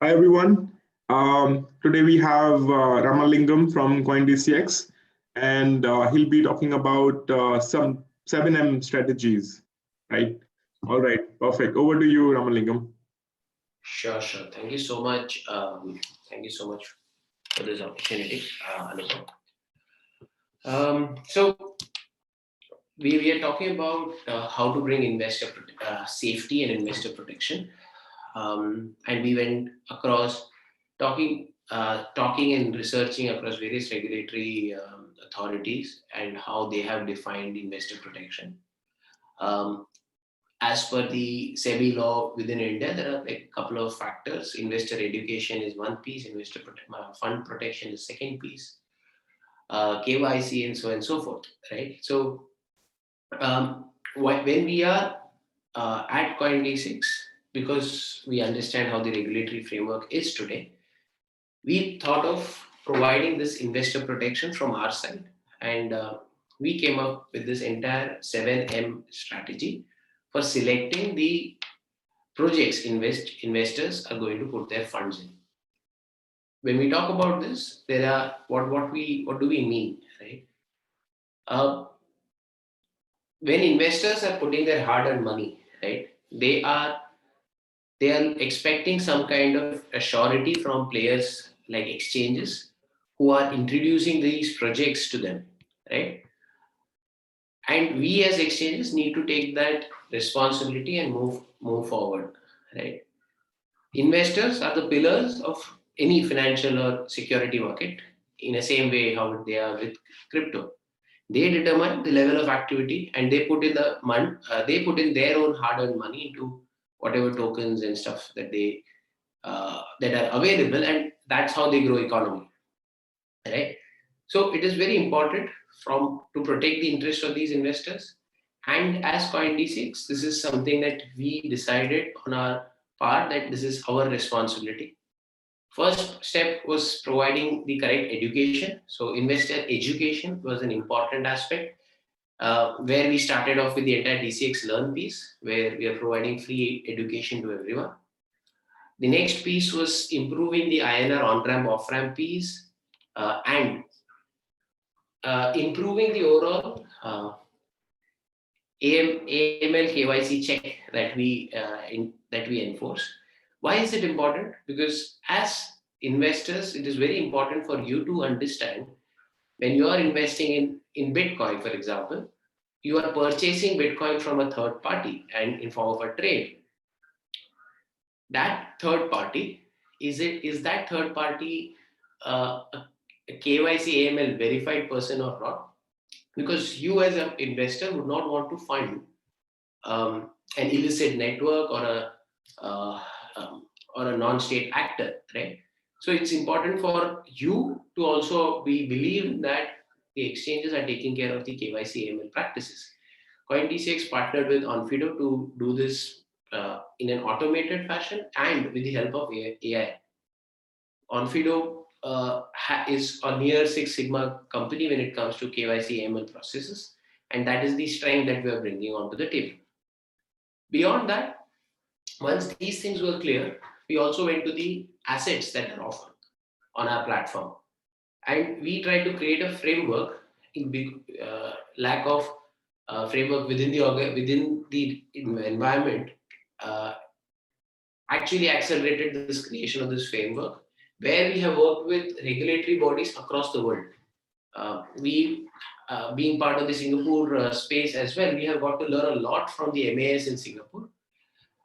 Hi everyone. Today we have Ramlingam from CoinDCX, and he'll be talking about some 7M strategies. Right. All right. Perfect. Over to you, Ramlingam. Sure. Thank you so much. Thank you so much for this opportunity, Anupam. So we are talking about how to bring investor safety and investor protection, and we went across talking and researching across various regulatory authorities and how they have defined investor protection. As per the SEBI law within India, there are like a couple of factors. Investor education is one piece, fund protection is second piece, KYC and so on and so forth, right? So when we are at CoinDCX, because we understand how the regulatory framework is today, we thought of providing this investor protection from our side, and we came up with this entire 7M strategy for selecting the projects investors are going to put their funds in. When we talk about this, there are what do we mean, right? When investors are putting their hard-earned money, right, they are expecting some kind of a surety from players like exchanges who are introducing these projects to them, right? And we as exchanges need to take that responsibility and move forward, right? Investors are the pillars of any financial or security market in the same way how they are with crypto. They determine the level of activity and they put in they put in their own hard-earned money into whatever tokens and stuff that they that are available, and that's how they grow economy, right? So it is very important to protect the interest of these investors. And as CoinDCX, this is something that we decided on our part that this is our responsibility. First step was providing the correct education. So investor education was an important aspect, where we started off with the entire DCX Learn piece, where we are providing free education to everyone. The next piece was improving the INR on-ramp, off-ramp piece, and improving the overall AML KYC check that we enforce. Why is it important? Because as investors, it is very important for you to understand when you are investing in Bitcoin, for example, you are purchasing Bitcoin from a third party and in form of a trade. That third party, is that third party a KYC AML verified person or not? Because you as an investor would not want to fund an illicit network or a non-state actor, right? So it's important for you to also believe that the exchanges are taking care of the KYC AML practices. CoinDCX partnered with Onfido to do this in an automated fashion and with the help of AI. Onfido is a near Six Sigma company when it comes to KYC AML processes, and that is the strength that we are bringing onto the table. Beyond that, once these things were clear, we also went to the assets that are offered on our platform, and we tried to create a framework. In big lack of framework within the environment, actually accelerated this creation of this framework, where we have worked with regulatory bodies across the world. Being part of the Singapore space as well, we have got to learn a lot from the MAS in Singapore,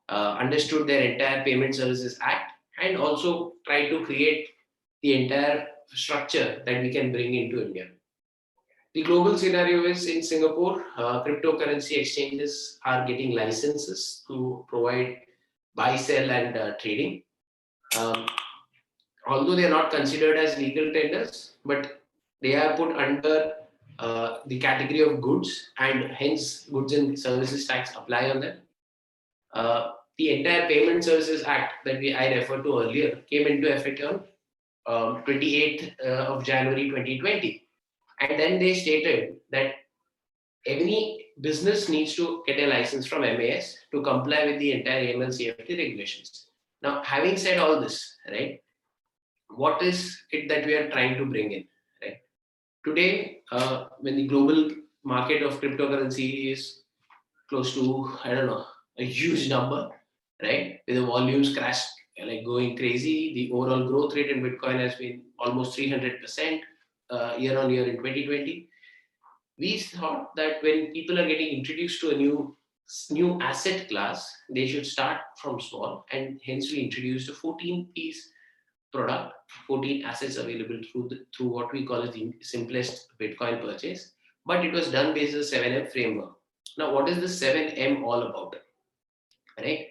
understood their entire Payment Services Act, and also try to create the entire structure that we can bring into India. The global scenario is in Singapore, cryptocurrency exchanges are getting licenses to provide buy, sell, and trading. Although they are not considered as legal tenders, but they are put under the category of goods, and hence goods and services tax apply on them. The entire Payment Services Act that I referred to earlier came into effect on 28th of January 2020. And then they stated that any business needs to get a license from MAS to comply with the entire AML CFT regulations. Now, having said all this, right, what is it that we are trying to bring in, right? Today, when the global market of cryptocurrency is close to, I don't know, a huge number, right? With the volumes crashed, like going crazy. The overall growth rate in Bitcoin has been almost 300% year on year in 2020. We thought that when people are getting introduced to a new asset class, they should start from small, and hence we introduced a 14-piece product, 14 assets available through what we call as the simplest Bitcoin purchase, but it was done based on the 7M framework. Now, what is the 7M all about? Right?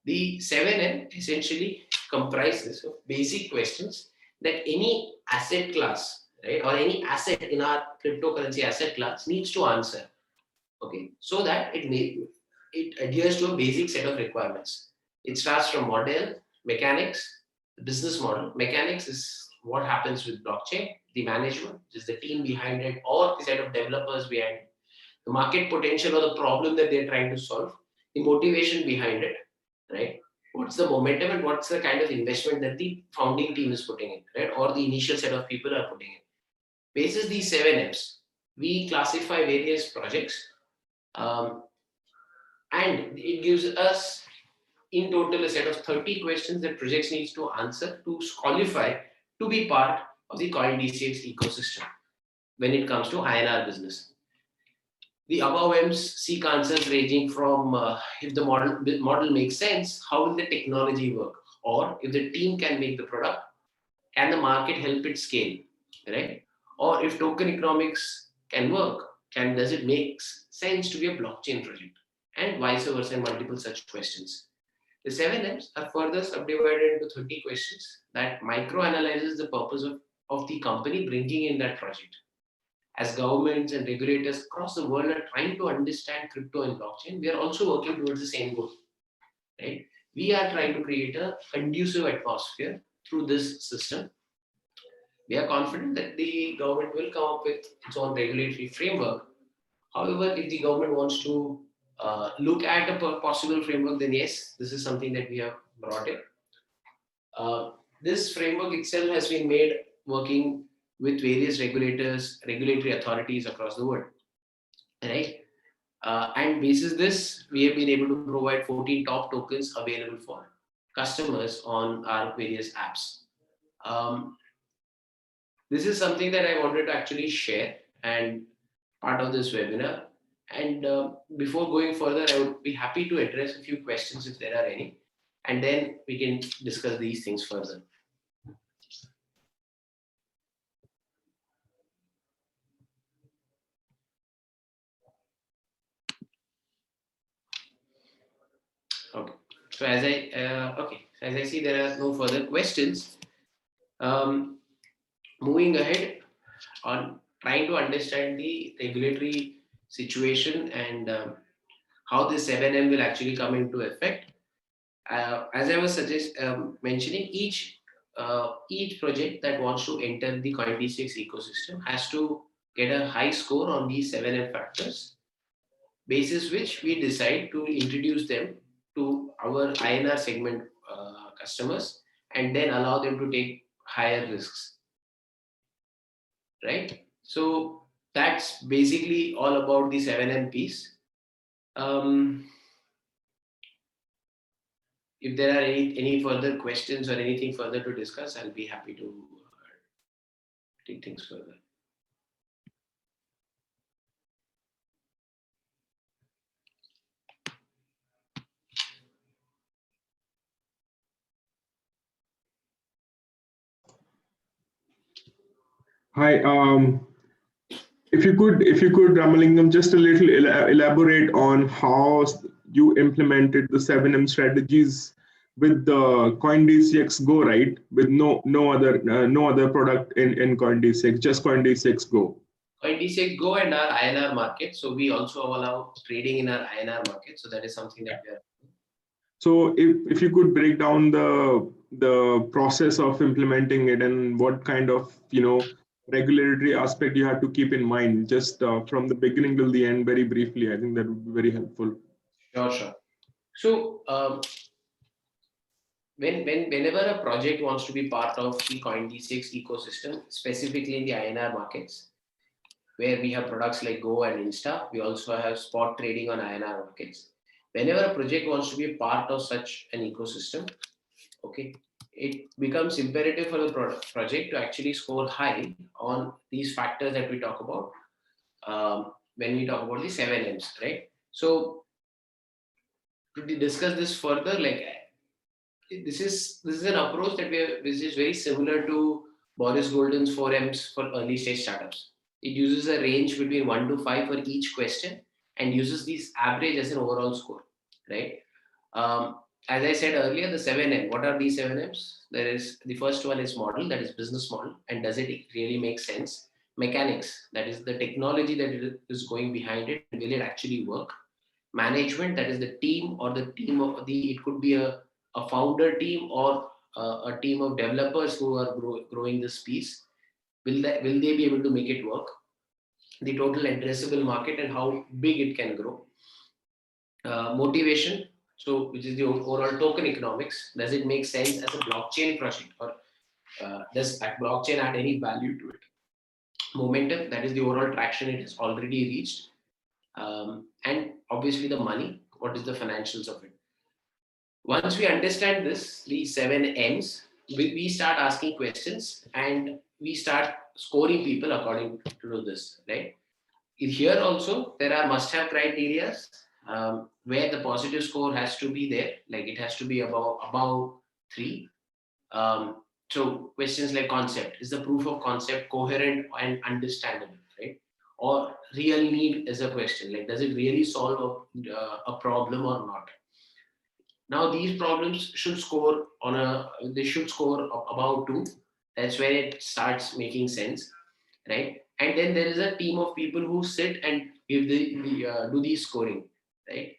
The 7M essentially comprises of basic questions that any asset class, right, or any asset in our cryptocurrency asset class needs to answer. Okay, so that it adheres to a basic set of requirements. It starts from model, mechanics, the business model. Mechanics is what happens with blockchain, the management, is the team behind it, or the set of developers behind it, the market potential or the problem that they're trying to solve, the motivation behind it, right? What's the momentum and what's the kind of investment that the founding team is putting in, right? Or the initial set of people are putting in. Basis these 7Ms, we classify various projects, and it gives us in total a set of 30 questions that projects needs to answer to qualify to be part of the CoinDCX ecosystem when it comes to INR business. The above M's seek answers ranging from if the model makes sense, how will the technology work? Or if the team can make the product, can the market help it scale, right? Or if token economics can work, does it make sense to be a blockchain project? And vice versa, and multiple such questions. The 7Ms are further subdivided into 30 questions that micro-analyzes the purpose of the company bringing in that project. As governments and regulators across the world are trying to understand crypto and blockchain, we are also working towards the same goal, right? We are trying to create a conducive atmosphere through this system. We are confident that the government will come up with its own regulatory framework. However, if the government wants to look at a possible framework, then yes, this is something that we have brought in. This framework itself has been made working with various regulatory authorities across the world, right? And basis this, we have been able to provide 14 top tokens available for customers on our various apps. This is something that I wanted to actually share and part of this webinar. And before going further, I would be happy to address a few questions if there are any, and then we can discuss these things further. Okay. So as I see there are no further questions. Moving ahead on trying to understand the regulatory situation and how this 7M will actually come into effect. As I was mentioning, each project that wants to enter the CoinDCX ecosystem has to get a high score on these 7M factors, basis which we decide to introduce them to our INR segment customers and then allow them to take higher risks, right? So that's basically all about the 7M piece. If there are any further questions or anything further to discuss, I'll be happy to take things further. Hi. If you could, Ramlingam, just a little elaborate on how you implemented the 7M strategies with the CoinDCX Go, right? With no other product in CoinDCX, just CoinDCX Go. CoinDCX Go and our INR market. So we also allow trading in our INR market. So that is something that we are. So if you could break down the process of implementing it and what kind of regulatory aspect you have to keep in mind, just from the beginning till the end, very briefly, I think that would be very helpful. Sure. So whenever a project wants to be part of the CoinDCX ecosystem, specifically in the INR markets, where we have products like Go and Insta, we also have spot trading on INR markets. Whenever a project wants to be a part of such an ecosystem, okay, it becomes imperative for the project to actually score high on these factors that we talk about when we talk about the 7Ms, right? So to discuss this further, like this is an approach that which is very similar to Boris Golden's 4Ms for early stage startups. It uses a range between 1 to 5 for each question and uses these average as an overall score, right? Um, as I said earlier, the 7M, what are these 7Ms? There is the first one is model, that is business model, and does it really make sense? Mechanics, that is the technology that is going behind it, and will it actually work? Management, that is the team or the team of the, it could be a founder team or a team of developers who are growing this piece. Will they be able to make it work? The total addressable market and how big it can grow. Motivation, so which is the overall token economics. Does it make sense as a blockchain project, or does that blockchain add any value to it? Momentum, that is the overall traction it has already reached. And obviously the money, what is the financials of it? Once we understand this, the 7Ms, we start asking questions and we start scoring people according to this, right? Here also, there are must-have criteria where the positive score has to be there, like it has to be above 3. So questions like concept, is the proof of concept coherent and understandable, right? Or real need is a question, like does it really solve a problem or not? Now these problems should score they should score about 2. That's where it starts making sense, right? And then there is a team of people who sit and give do the scoring, right?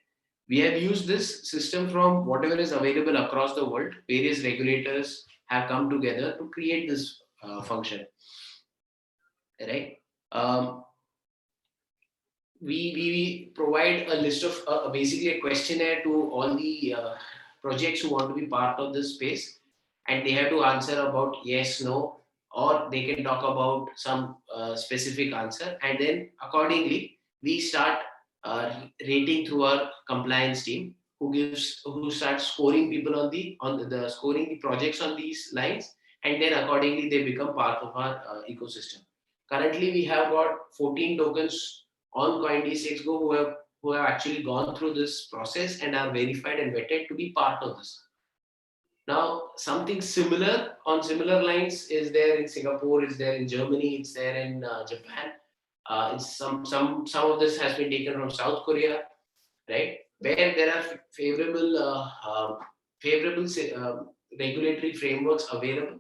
We have used this system from whatever is available across the world. Various regulators have come together to create this function, right? Um, we provide a list of basically a questionnaire to all the projects who want to be part of this space, and they have to answer about yes, no, or they can talk about some specific answer, and then accordingly we start rating through our compliance team, who starts scoring people on the scoring the projects on these lines, and then accordingly they become part of our ecosystem. Currently we have got 14 tokens on CoinDCX Go who have actually gone through this process and are verified and vetted to be part of this. Now, something similar on similar lines is there in Singapore, is there in Germany, it's there in Japan. It's some of this has been taken from South Korea, right? Where there are favorable regulatory frameworks available,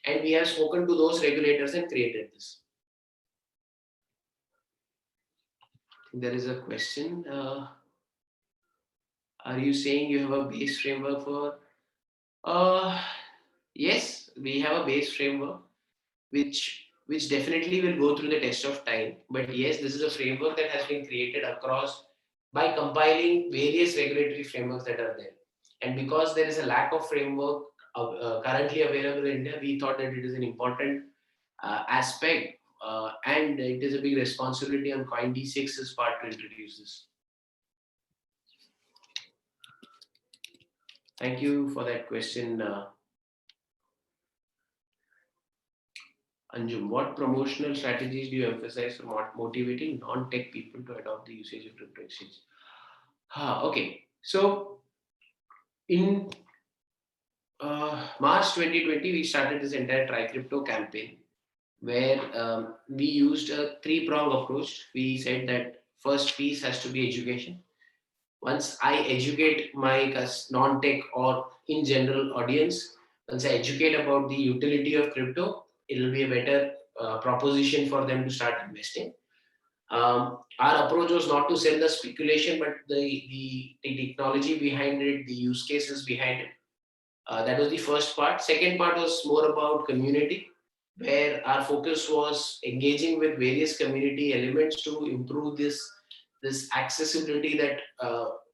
and we have spoken to those regulators and created this. There is a question. Are you saying you have a base framework for? Yes, we have a base framework, which definitely will go through the test of time. But yes, this is a framework that has been created across by compiling various regulatory frameworks that are there. And because there is a lack of framework currently available in India, we thought that it is an important aspect, and it is a big responsibility on CoinDCX's part to introduce this. Thank you for that question, Anjum. What promotional strategies do you emphasize for motivating non-tech people to adopt the usage of crypto exchange? Okay, so in March 2020, we started this entire Try Crypto campaign, where we used a 3-prong approach. We said that first piece has to be education. Once I educate my non-tech or in general audience, once I educate about the utility of crypto, it will be a better proposition for them to start investing. Our approach was not to sell the speculation, but the technology behind it, the use cases behind it. That was the first part. Second part was more about community, where our focus was engaging with various community elements to improve this accessibility that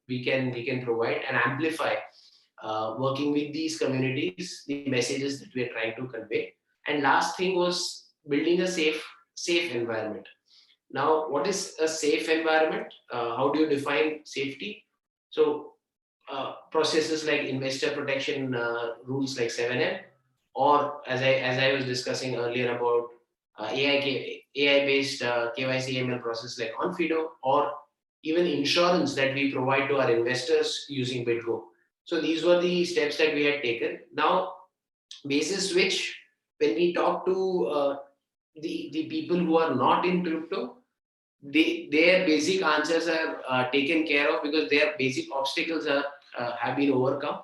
we can provide and amplify working with these communities, the messages that we are trying to convey. And last thing was building a safe environment. Now, what is a safe environment? How do you define safety? So, processes like investor protection rules like 7M, or as I was discussing earlier about AI based KYC ML process like Onfido, or even insurance that we provide to our investors using BitGo. So these were the steps that we had taken. Now, basis which, when we talk to the people who are not in crypto, their basic answers are taken care of because their basic obstacles are have been overcome,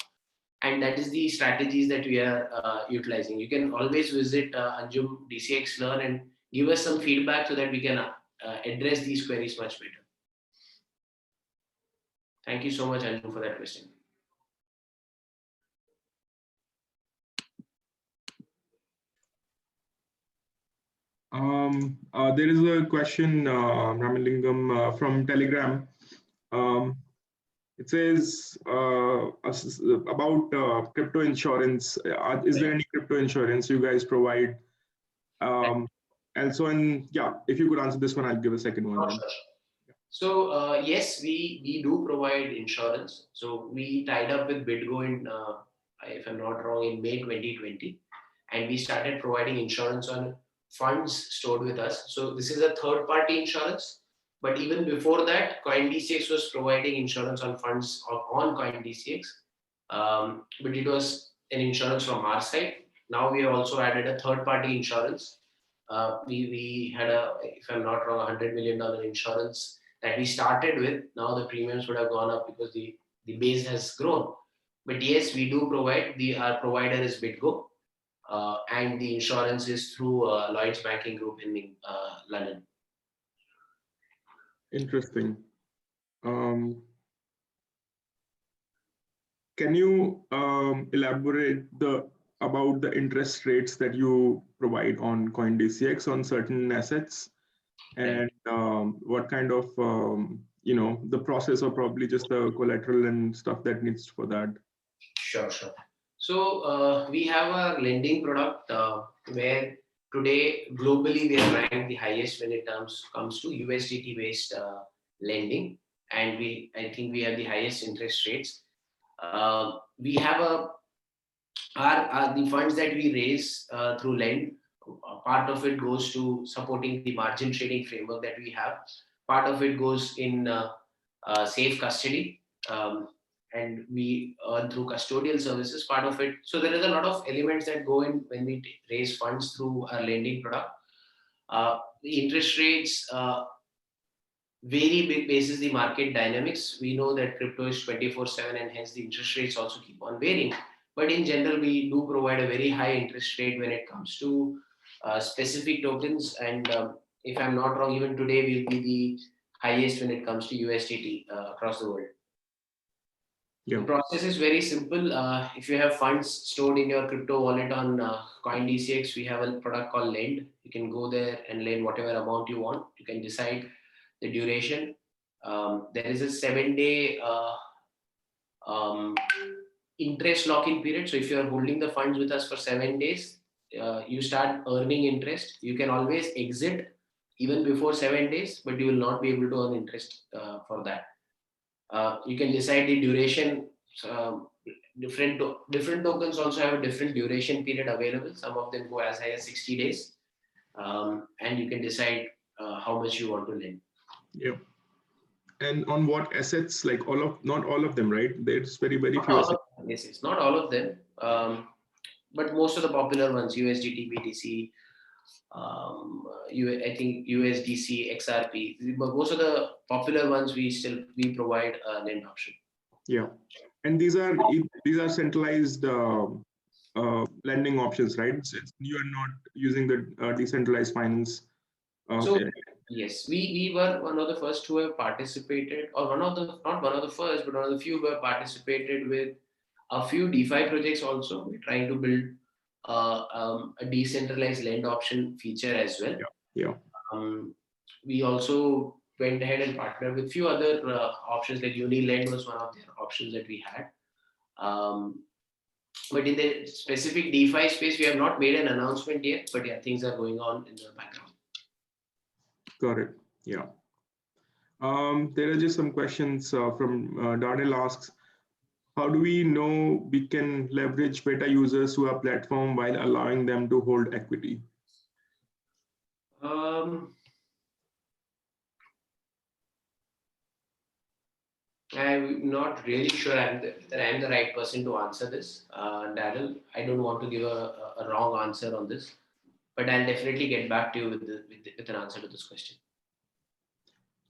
and that is the strategies that we are utilizing. You can always visit Anjum DCX Learn and give us some feedback so that we can address these queries much better. Thank you so much, Anjum, for that question. There is a question, Ramlingam, from Telegram. It says about crypto insurance. Is there any crypto insurance you guys provide? Also, if you could answer this one, I'll give a second one. Sure. So yes, we do provide insurance. So we tied up with BitGo in, if I'm not wrong, in May 2020, and we started providing insurance on funds stored with us. So this is a third-party insurance. But even before that, CoinDCX was providing insurance on funds on CoinDCX. But it was an insurance from our side. Now we have also added a third-party insurance. We had if I'm not wrong, $100 million insurance that we started with. Now the premiums would have gone up because the base has grown. But yes, we do provide. Our provider is BitGo, and the insurance is through Lloyd's Banking Group in London. Interesting. Can you elaborate about the interest rates that you provide on CoinDCX on certain assets, and what kind of the process, or probably just the collateral and stuff that needs for that? Sure. So we have a lending product where today globally we are ranked the highest when it comes to USDT based lending, and I think we have the highest interest rates. We have the funds that we raise through lend. Part of it goes to supporting the margin trading framework that we have. Part of it goes in safe custody, and we earn through custodial services. Part of it. So there is a lot of elements that go in when we raise funds through our lending product. The interest rates vary basis the market dynamics. We know that crypto is 24/7, and hence the interest rates also keep on varying. But in general, we do provide a very high interest rate when it comes to specific tokens. And if I'm not wrong, even today we'll be the highest when it comes to USDT across the world. The process is very simple. If you have funds stored in your crypto wallet on CoinDCX, we have a product called Lend. You can go there and lend whatever amount you want. You can decide the duration. There is a 7-day interest lock-in period. So if you're holding the funds with us for 7 days, you start earning interest. You can always exit even before 7 days, but you will not be able to earn interest for that. You can decide the duration. Different tokens also have a different duration period available. Some of them go as high as 60 days, and you can decide how much you want to lend. Yeah. And on what assets? Like not all of them, right? There's very few assets. Yes, it's not all of them, but most of the popular ones: USDT, BTC. I think USDC, XRP. But most of the popular ones we provide a lend option. Yeah, and these are centralized lending options, right? You are not using the decentralized finance. So yes, we were one of the first who have participated, or not one of the first, but one of the few who have participated with a few DeFi projects also. We're trying to build a decentralized lend option feature as well. Yeah. We also went ahead and partnered with few other options, like UniLend was one of the options that we had. But in the specific DeFi space, we have not made an announcement yet, but yeah, things are going on in the background. Correct. Yeah. There are just some questions from Darnell asks, how do we know we can leverage beta users to our platform while allowing them to hold equity? I'm not really sure that I'm the right person to answer this, Daryl. I don't want to give a wrong answer on this, but I'll definitely get back to you with an answer to this question.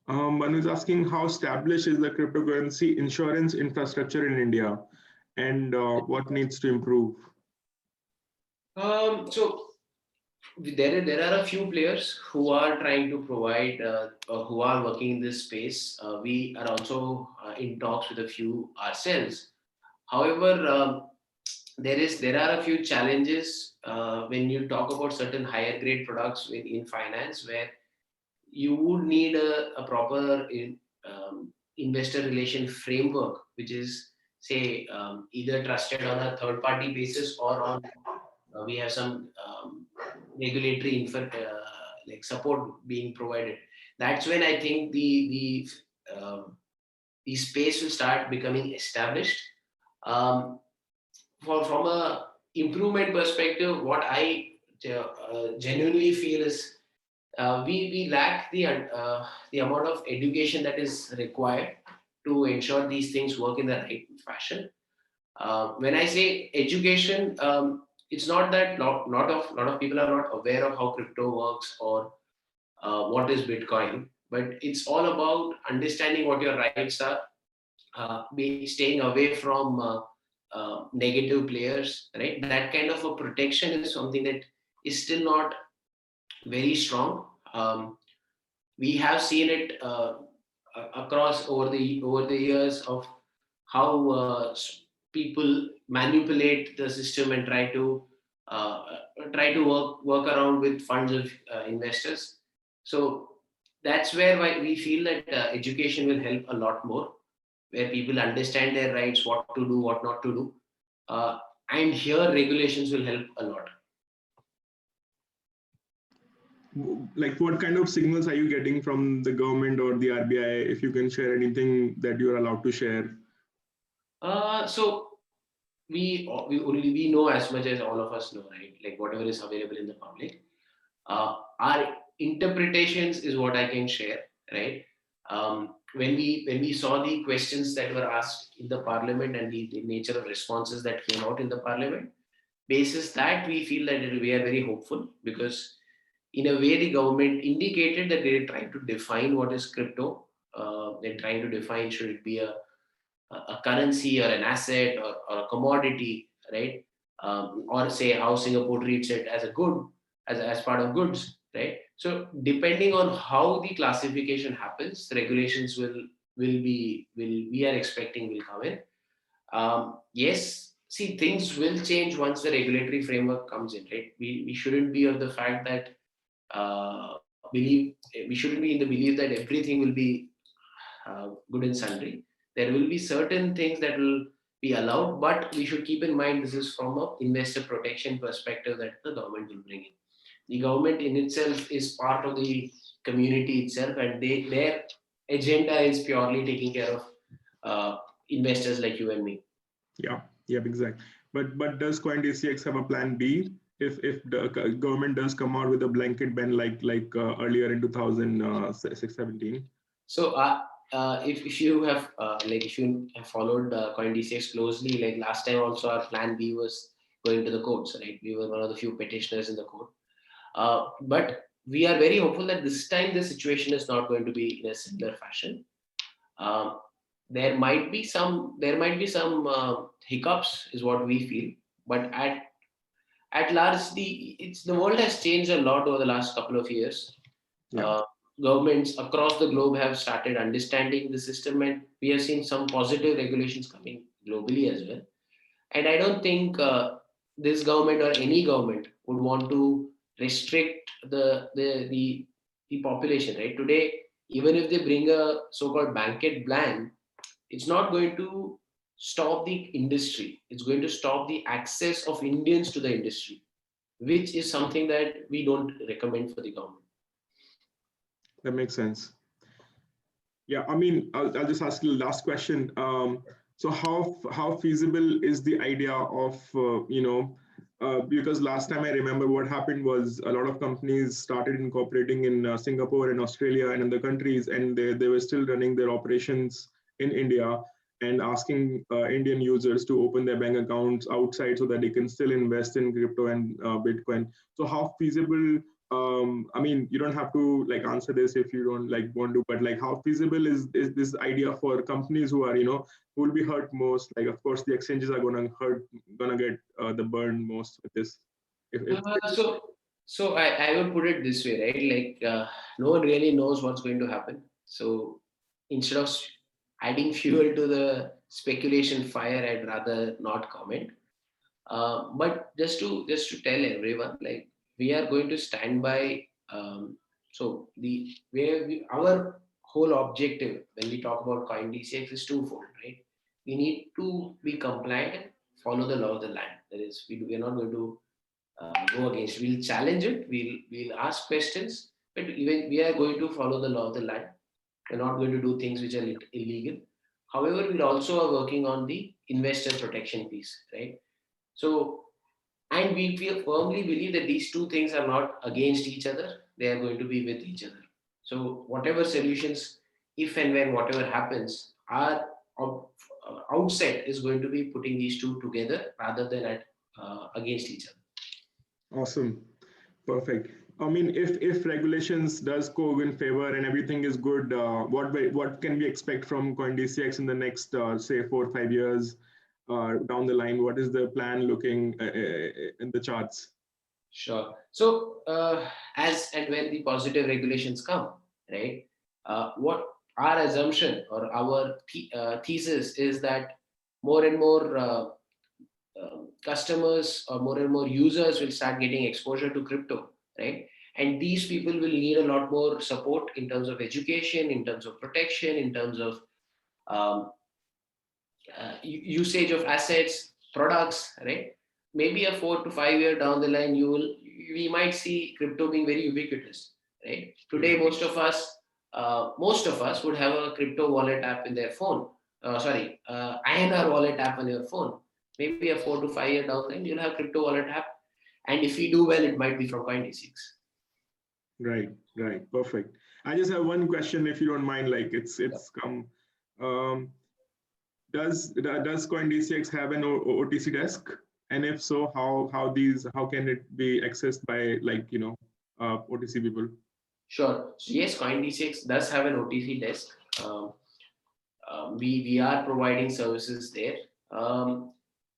One is asking, how established is the cryptocurrency insurance infrastructure in India, and what needs to improve? So there are a few players who are trying to provide, who are working in this space. We are also in talks with a few ourselves. However, there are a few challenges when you talk about certain higher grade products in finance, where you would need a proper investor relation framework, which is, say, either trusted on a third party basis or on we have some regulatory like support being provided. That's when I think the space will start becoming established. From a improvement perspective, what I genuinely feel is we lack the amount of education that is required to ensure these things work in the right fashion. When I say education, it's not that lot of people are not aware of how crypto works or what is Bitcoin, but it's all about understanding what your rights are, staying away from negative players, right? That kind of a protection is something that is still not very strong. We have seen it across over the years of how people manipulate the system and uh, try to work around with funds of investors. So that's where we feel that education will help a lot more, where people understand their rights, what to do, what not to do, and here regulations will help a lot. Like, what kind of signals are you getting from the government or the RBI? If you can share anything that you are allowed to share. So we know as much as all of us know, right? Like whatever is available in the public. Our interpretations is what I can share, right? When we saw the questions that were asked in the parliament and the nature of responses that came out in the parliament, basis that we feel that we are very hopeful, because in a way the government indicated that they're trying to define what is crypto. They're trying to define, should it be a currency or an asset or a commodity, right? Or say how Singapore treats it as a good, as part of goods, right? So depending on how the classification happens, regulations will we are expecting will come in. Yes, see, things will change once the regulatory framework comes in, right? We shouldn't be of the fact that believe we shouldn't be in the belief that everything will be good and sundry. There will be certain things that will be allowed, but we should keep in mind this is from a investor protection perspective that the government will bring in. The government in itself is part of the community itself, and their agenda is purely taking care of investors like you and me. Yeah, exactly. But does CoinDCX have a plan B if the government does come out with a blanket ban like earlier in 2017? So if you have if you have followed CoinDCX closely, like last time also our plan B was going to the courts, right? We were one of the few petitioners in the court. But we are very hopeful that this time the situation is not going to be in a similar fashion. There might be some hiccups, is what we feel, but at large the world has changed a lot over the last couple of years. Yeah. Governments across the globe have started understanding the system, and we have seen some positive regulations coming globally as well. And I don't think this government or any government would want to restrict the population, right? Today, even if they bring a so-called blanket ban, it's not going to stop the industry. It's going to stop the access of Indians to the industry, which is something that we don't recommend for the government. That makes sense. Yeah, I mean, I'll just ask you the last question. So how feasible is the idea of because last time I remember what happened was a lot of companies started incorporating in Singapore and Australia and other countries, and they were still running their operations in India and asking Indian users to open their bank accounts outside so that they can still invest in crypto and Bitcoin. So how feasible, I mean, you don't have to like answer this if you don't like want to, but like how feasible is this idea for companies who are, who will be hurt most? Like, of course, the exchanges are gonna get the burn most with this. If So I would put it this way, right? Like no one really knows what's going to happen. So instead of adding fuel to the speculation fire, I'd rather not comment. But just to tell everyone, like we are going to stand by. So our whole objective when we talk about CoinDCX is twofold, right? We need to be compliant and follow the law of the land. That is, we are not going to go against. We'll challenge it. We'll ask questions, but even we are going to follow the law of the land. We're not going to do things which are illegal. However, we also are working on the investor protection piece, right? So, and we firmly believe that these two things are not against each other. They are going to be with each other. So, whatever solutions, if and when whatever happens, our outset is going to be putting these two together rather than against each other. Awesome. Perfect. I mean, if regulations does go in favor and everything is good, what can we expect from CoinDCX in the next say 4 or 5 years down the line? What is the plan looking in the charts? Sure. So as and when the positive regulations come, right? What our assumption or our thesis is that more and more customers or more and more users will start getting exposure to crypto, right? And these people will need a lot more support in terms of education, in terms of protection, in terms of um, usage of assets, products, right? Maybe a 4 to 5 year down the line, we might see crypto being very ubiquitous, right? Today, most of us would have a crypto wallet app in their phone. INR wallet app on your phone. Maybe a 4 to 5 year down the line, you'll have crypto wallet app, and if we do well, it might be from CoinDCX. Right, perfect. I just have one question, if you don't mind. Like it's come. Does CoinDCX have an OTC desk? And if so, how can it be accessed by OTC people? Sure. So yes, CoinDCX does have an OTC desk. We are providing services there.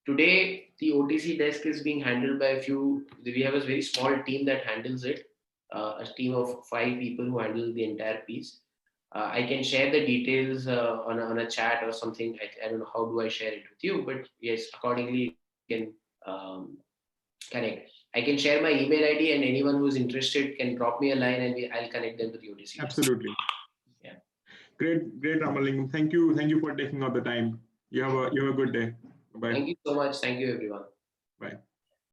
Today, the OTC desk is being handled by a few. We have a very small team that handles it. A team of 5 people who handle the entire piece. I can share the details on a chat or something. I don't know how do I share it with you, but yes, accordingly you can connect. I can share my email ID, and anyone who is interested can drop me a line, and I'll connect them to the OTC. Absolutely. Yeah. Great, Ramlingam. Thank you for taking out the time. You have a good day. Bye. Thank you so much. Thank you, everyone. Bye.